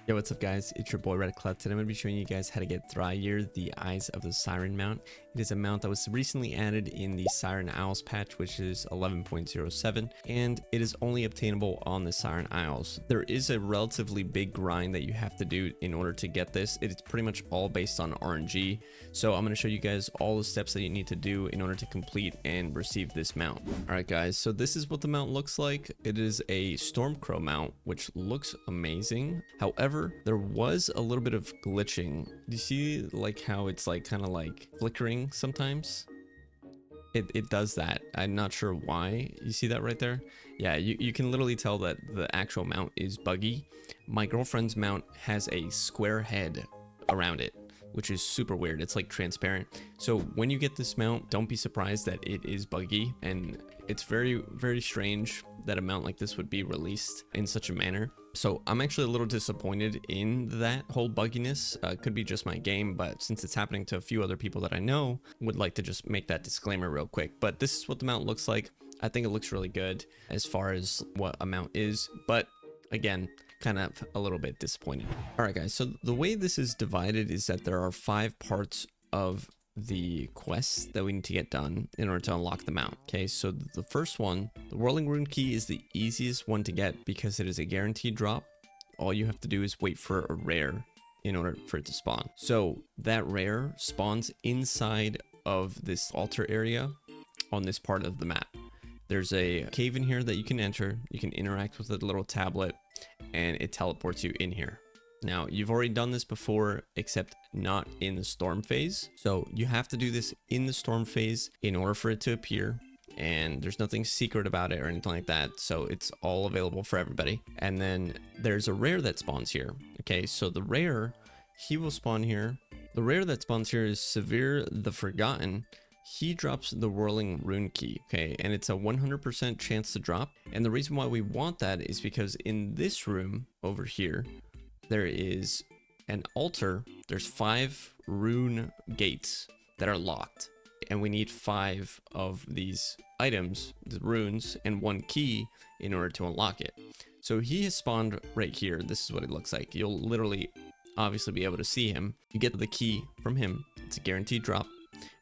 Yo, what's up guys? It's your boy RedCloud. Today I'm going to be showing you guys how to get Thrayir, the Eyes of the Siren mount. It is a mount that was recently added in the Siren Isles patch, which is 11.07, and it is only obtainable on the Siren Isles. There is a relatively big grind that you have to do in order to get this. It's pretty much all based on RNG, so I'm going to show you guys all the steps that you need to do in order to complete and receive this mount. Alright guys, so this is what the mount looks like. It is a stormcrow mount, which looks amazing. However, there was a little bit of glitching. Do you see like how it's like kind of like flickering sometimes? It does that. I'm not sure why. You see that right there? Yeah, you can literally tell that the actual mount is buggy. My girlfriend's mount has a square head around it, which is super weird. It's like transparent. So when you get this mount, don't be surprised that it is buggy, and it's very, very strange that a mount like this would be released in such a manner. So I'm actually a little disappointed in that whole bugginess. Could be just my game, but since it's happening to a few other people that I know, would like to just make that disclaimer real quick. But this is what the mount looks like. I think it looks really good as far as what a mount is, but again, kind of a little bit disappointed. All right guys, so the way this is divided is that there are 5 parts of the quests that we need to get done in order to unlock the mount. Okay, so the first one, the Whirling Rune Key, is the easiest one to get because it is a guaranteed drop. All you have to do is wait for a rare in order for it to spawn. So that rare spawns inside of this altar area on this part of the map. There's a cave in here that you can enter. You can interact with the little tablet and it teleports you in here. Now, you've already done this before, except not in the storm phase. So you have to do this in the storm phase in order for it to appear. And there's nothing secret about it or anything like that. So it's all available for everybody. And then there's a rare that spawns here. Okay, so the rare, he will spawn here. The rare that spawns here is Ksvir the Forgotten. He drops the Whirling Runekey, okay, and it's a 100% chance to drop. And the reason why we want that is because in this room over here, there is an altar. There's 5 rune gates that are locked, and we need 5 of these items, the runes, and 1 key in order to unlock it. So he has spawned right here. This is what it looks like. You'll literally obviously be able to see him. You get the key from him. It's a guaranteed drop.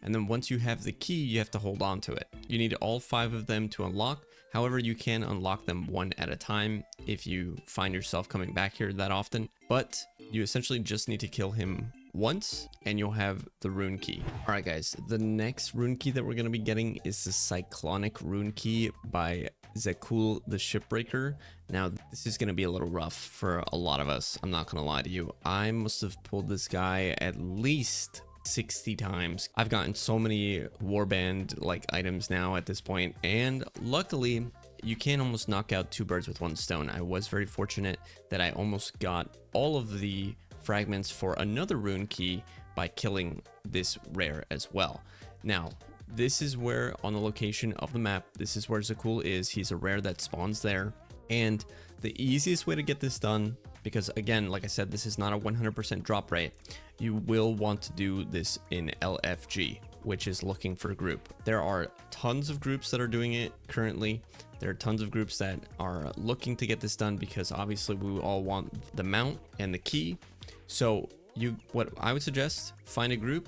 And then once you have the key, you have to hold on to it. You need all 5 of them to unlock. However, you can unlock them one at a time if you find yourself coming back here that often. But you essentially just need to kill him once and you'll have the rune key. All right, guys, the next rune key that we're going to be getting is the Cyclonic Rune Key by Zek'ul the Shipbreaker. Now, this is going to be a little rough for a lot of us. I'm not going to lie to you. I must have pulled this guy at least 60 times. I've gotten so many warband like items now at this point, and luckily you can almost knock out 2 birds with 1 stone. I was very fortunate that I almost got all of the fragments for another rune key by killing this rare as well. Now, this is where on the location of the map, this is where Zek'ul is. He's a rare that spawns there, and the easiest way to get this done, because again, like I said, this is not a 100% drop rate, you will want to do this in LFG, which is looking for a group. There are tons of groups that are doing it currently. There are tons of groups that are looking to get this done because obviously we all want the mount and the key. So what I would suggest, find a group,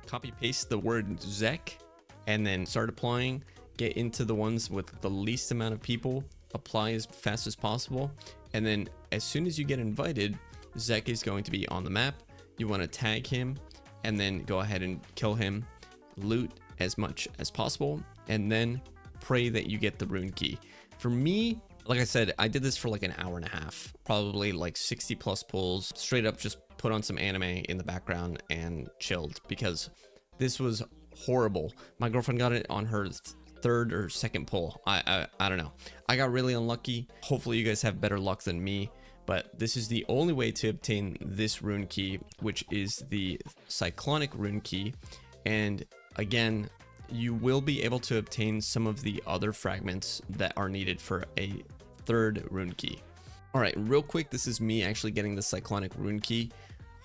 copy paste the word Zek, and then start applying. Get into the ones with the least amount of people, apply as fast as possible, and then as soon as you get invited, Zek is going to be on the map. You want to tag him and then go ahead and kill him, loot as much as possible, and then pray that you get the rune key. For me, like I said, I did this for like an hour and a half, probably like 60 plus pulls, straight up just put on some anime in the background and chilled because this was horrible. My girlfriend got it on her 3rd or 2nd pull. I don't know. I got really unlucky. Hopefully you guys have better luck than me, but this is the only way to obtain this rune key, which is the Cyclonic Rune Key. And again, you will be able to obtain some of the other fragments that are needed for a 3rd rune key. All right, real quick, this is me actually getting the Cyclonic Rune Key.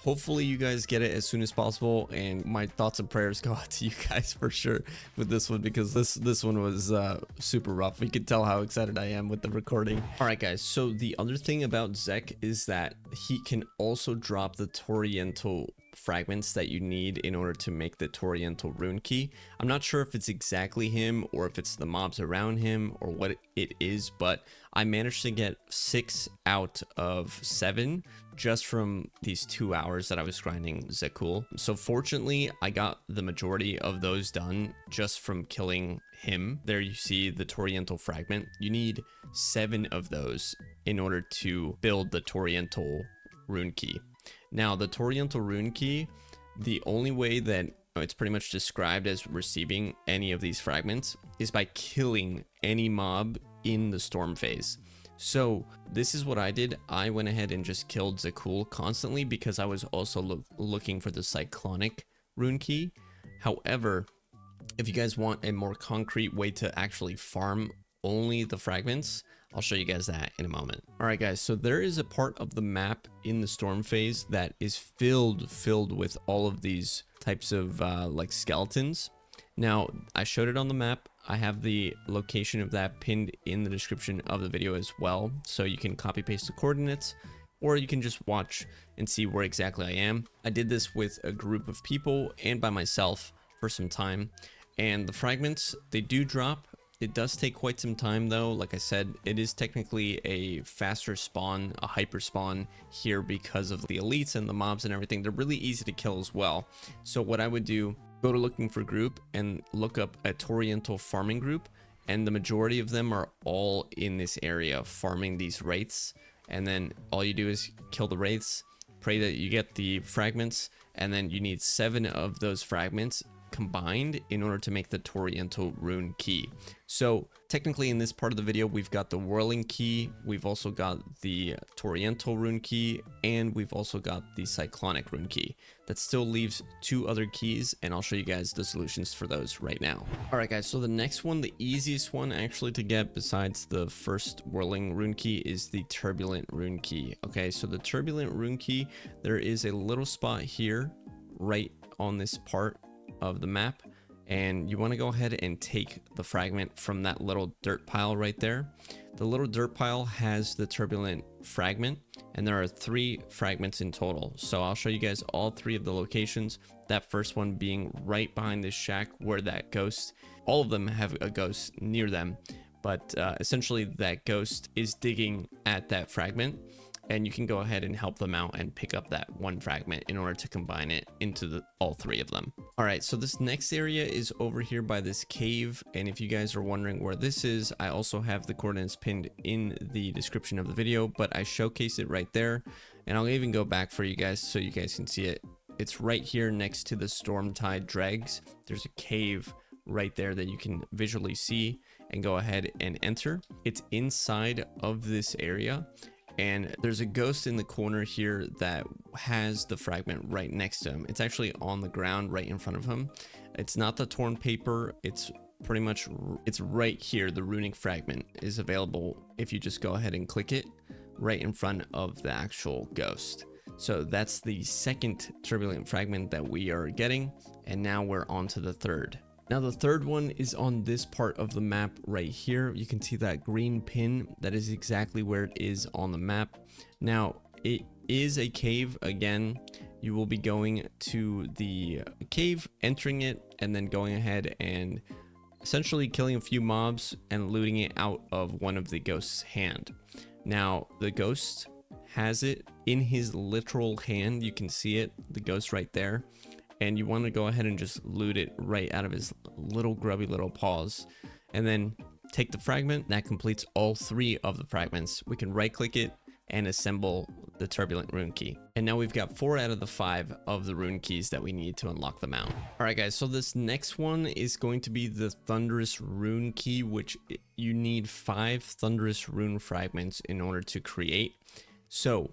hopefully you guys get it as soon as possible, and my thoughts and prayers go out to you guys for sure with this one, because this one was super rough. You can tell how excited I am with the recording. All right guys, so the other thing about Zek is that he can also drop the Torrential fragments that you need in order to make the Torrential Rune Key. I'm not sure if it's exactly him or if it's the mobs around him or what it is, but I managed to get 6 out of 7 just from these 2 hours that I was grinding Zek'ul. So fortunately, I got the majority of those done just from killing him. There you see the Torrential fragment. You need 7 of those in order to build the Torrential Rune Key. Now, the Torrential Rune Key, the only way that it's pretty much described as receiving any of these fragments is by killing any mob in the storm phase. So this is what I did. I went ahead and just killed Zek'ul constantly because I was also looking for the Cyclonic Rune Key. However, if you guys want a more concrete way to actually farm only the fragments, I'll show you guys that in a moment. All right guys, so there is a part of the map in the storm phase that is filled with all of these types of like skeletons. Now, I showed it on the map. I have the location of that pinned in the description of the video as well, so you can copy paste the coordinates, or you can just watch and see where exactly I am. I did this with a group of people and by myself for some time, and the fragments, they do drop. It does take quite some time though. Like I said, it is technically a faster spawn, a hyper spawn here because of the elites and the mobs and everything. They're really easy to kill as well. So what I would do, go to looking for group and look up a Torrential farming group, and the majority of them are all in this area farming these wraiths. And then all you do is kill the wraiths, pray that you get the fragments, and then you need 7 of those fragments combined in order to make the Torrential Rune Key. So technically in this part of the video, we've got the Whirling Key, we've also got the Torrential Rune Key, and we've also got the Cyclonic Rune Key. That still leaves 2 other keys, and I'll show you guys the solutions for those right now. All right guys, so the next one, the easiest one actually to get besides the first Whirling Rune Key, is the Turbulent Rune Key. Okay, so the Turbulent Rune Key, there is a little spot here right on this part of the map, and you want to go ahead and take the fragment from that little dirt pile right there. The little dirt pile has the Turbulent fragment, and there are 3 fragments in total. So I'll show you guys all 3 of the locations. That first one being right behind this shack where that ghost, all of them have a ghost near them, but essentially that ghost is digging at that fragment, and you can go ahead and help them out and pick up that 1 fragment in order to combine it into all 3 of them. All right, so this next area is over here by this cave, and if you guys are wondering where this is, I also have the coordinates pinned in the description of the video, but I showcase it right there, and I'll even go back for you guys so you guys can see it. It's right here next to the Stormtide dregs. There's a cave right there that you can visually see and go ahead and enter. It's inside of this area, and there's a ghost in the corner here that has the fragment right next to him. It's actually on the ground right in front of him. It's not the torn paper. It's pretty much, it's right here. The runic fragment is available if you just go ahead and click it right in front of the actual ghost. So that's the second turbulent fragment that we are getting. And now we're on to the third. Now the third one is on this part of the map right here. You can see that green pin. That is exactly where it is on the map. Now it is a cave again. You will be going to the cave, entering it, and then going ahead and essentially killing a few mobs and looting it out of one of the ghost's hand. Now the ghost has it in his literal hand. You can see it, the ghost right there. And you want to go ahead and just loot it right out of his little grubby little paws, and then take the fragment. That completes all 3 of the fragments. We can right click it and assemble the Turbulent Rune Key. And now we've got 4 out of the 5 of the rune keys that we need to unlock them out. All right guys, so this next one is going to be the Thunderous Rune Key, which you need 5 Thunderous Rune fragments in order to create. So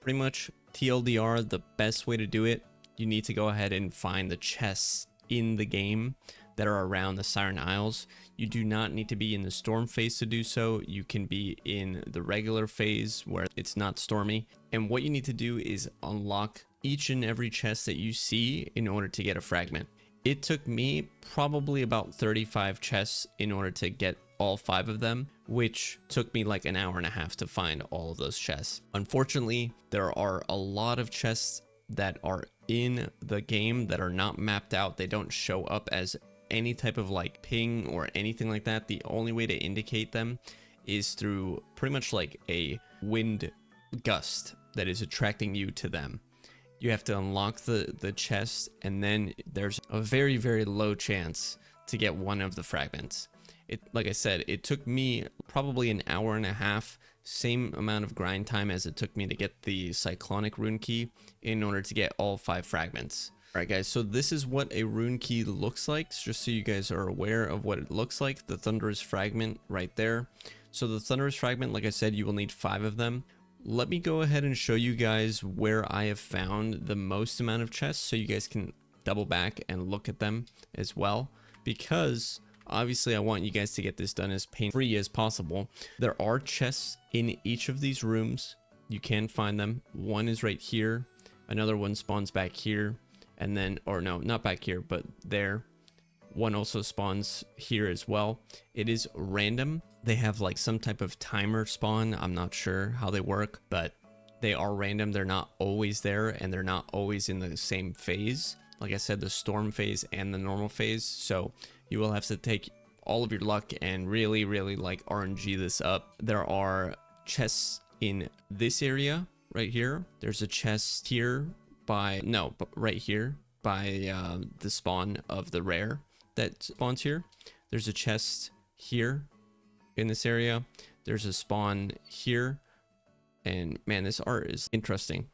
pretty much TLDR, the best way to do it, you need to go ahead and find the chests in the game that are around the Siren Isles. You do not need to be in the storm phase to do so. You can be in the regular phase where it's not stormy. And what you need to do is unlock each and every chest that you see in order to get a fragment. It took me probably about 35 chests in order to get all 5 of them, which took me like an hour and a half to find all of those chests. Unfortunately, there are a lot of chests that are in the game that are not mapped out. They don't show up as any type of like ping or anything like that. The only way to indicate them is through pretty much like a wind gust that is attracting you to them. You have to unlock the chest, and then there's a very, very low chance to get one of the fragments. Like I said, it took me probably an hour and a half, same amount of grind time as it took me to get the Cyclonic Rune Key in order to get all 5 fragments. Alright guys, so this is what a rune key looks like, just so you guys are aware of what it looks like. The Thunderous Fragment right there. So the Thunderous Fragment, like I said, you will need 5 of them. Let me go ahead and show you guys where I have found the most amount of chests, so you guys can double back and look at them as well, because obviously I want you guys to get this done as pain-free as possible. There are chests in each of these rooms. You can find them. One is right here, another one spawns back here, and then, or no, not back here, but there. One also spawns here as well. It is random. They have like some type of timer spawn. I'm not sure how they work, but they are random. They're not always there, and they're not always in the same phase. Like I said, the storm phase and the normal phase. So you will have to take all of your luck and really, really like RNG this up. There are chests in this area right here. There's a chest here by, no, but right here by the spawn of the rare that spawns here. There's a chest here in this area. There's a spawn here, and man, this art is interesting.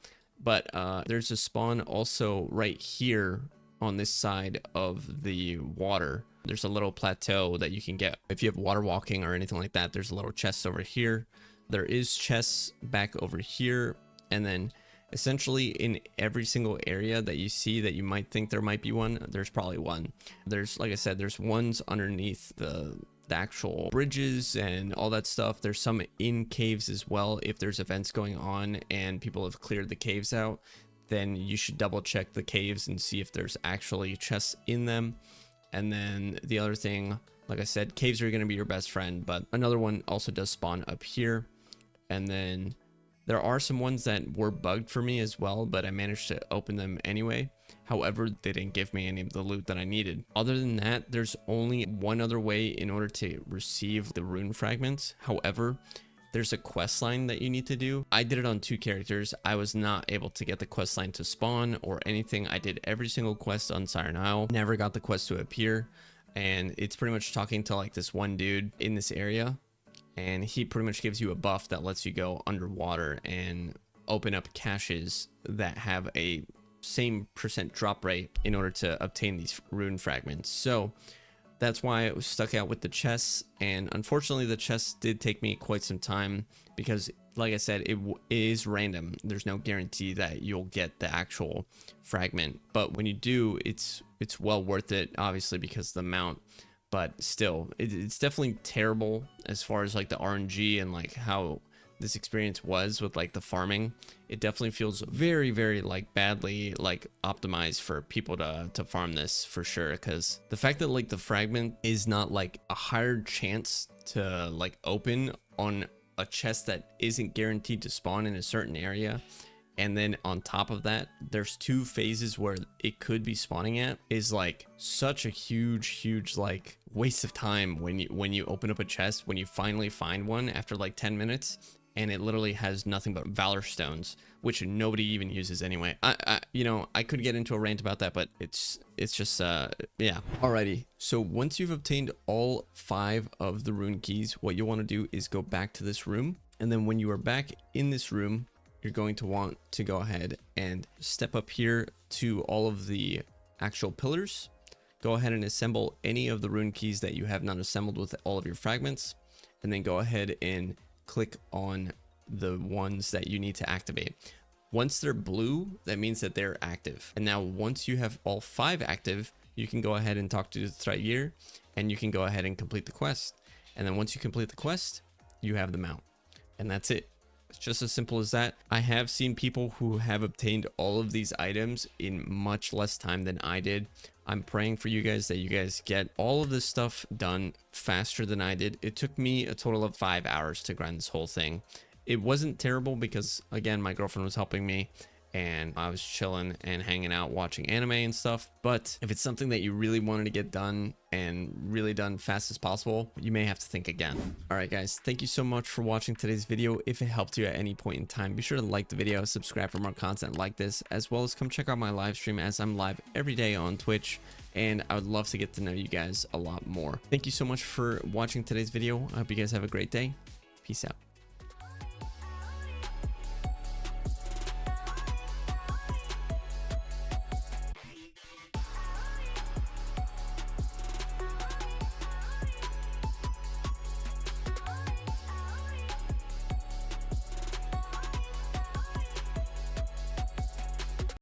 But there's a spawn also right here on this side of the water. There's a little plateau that you can get if you have water walking or anything like that. There's a little chest over here. There is chests back over here, and then essentially in every single area that you see that you might think there might be one, there's probably one. There's, like I said, there's ones underneath the actual bridges and all that stuff. There's some in caves as well. If there's events going on and people have cleared the caves out, then you should double check the caves and see if there's actually chests in them. And then the other thing, like I said, caves are going to be your best friend, but another one also does spawn up here. And then there are some ones that were bugged for me as well, but I managed to open them anyway. However, they didn't give me any of the loot that I needed. Other than that, there's only one other way in order to receive the rune fragments. However, there's a quest line that you need to do. I did it on 2 characters. I was not able to get the quest line to spawn or anything. I did every single quest on Siren Isle. Never got the quest to appear. And it's pretty much talking to like this one dude in this area. And he pretty much gives you a buff that lets you go underwater and open up caches that have a same % drop rate in order to obtain these rune fragments. So that's why I was stuck out with the chests, and unfortunately the chests did take me quite some time because, like I said, it is random. There's no guarantee that you'll get the actual fragment, but when you do, it's well worth it, obviously, because of the amount. But still, it's definitely terrible as far as like the RNG and like how this experience was with like the farming. It definitely feels very, very like badly like optimized for people to farm this for sure, because the fact that like the fragment is not like a higher chance to like open on a chest that isn't guaranteed to spawn in a certain area, and then on top of that there's 2 phases where it could be spawning at, is like such a huge like waste of time when you open up a chest, when you finally find one after like 10 minutes and it literally has nothing but valor stones, which nobody even uses anyway. I could get into a rant about that, but it's just yeah. Alrighty, so once you've obtained all 5 of the rune keys, what you want to do is go back to this room, and then when you are back in this room, you're going to want to go ahead and step up here to all of the actual pillars. Go ahead and assemble any of the rune keys that you have not assembled with all of your fragments, and then go ahead and click on the ones that you need to activate. Once they're blue, that means that they're active. And now once you have all 5 active, you can go ahead and talk to Thrayir, and you can go ahead and complete the quest. And then once you complete the quest, you have the mount, and that's it. It's just as simple as that. I have seen people who have obtained all of these items in much less time than I did. I'm praying for you guys that you guys get all of this stuff done faster than I did. It took me a total of 5 hours to grind this whole thing. It wasn't terrible because, again, my girlfriend was helping me and I was chilling and hanging out watching anime and stuff. But if it's something that you really wanted to get done and really done fast as possible, you may have to think again. All right, guys, thank you so much for watching today's video. If it helped you at any point in time, be sure to like the video, subscribe for more content like this, as well as come check out my live stream as I'm live every day on Twitch. And I would love to get to know you guys a lot more. Thank you so much for watching today's video. I hope you guys have a great day. Peace out.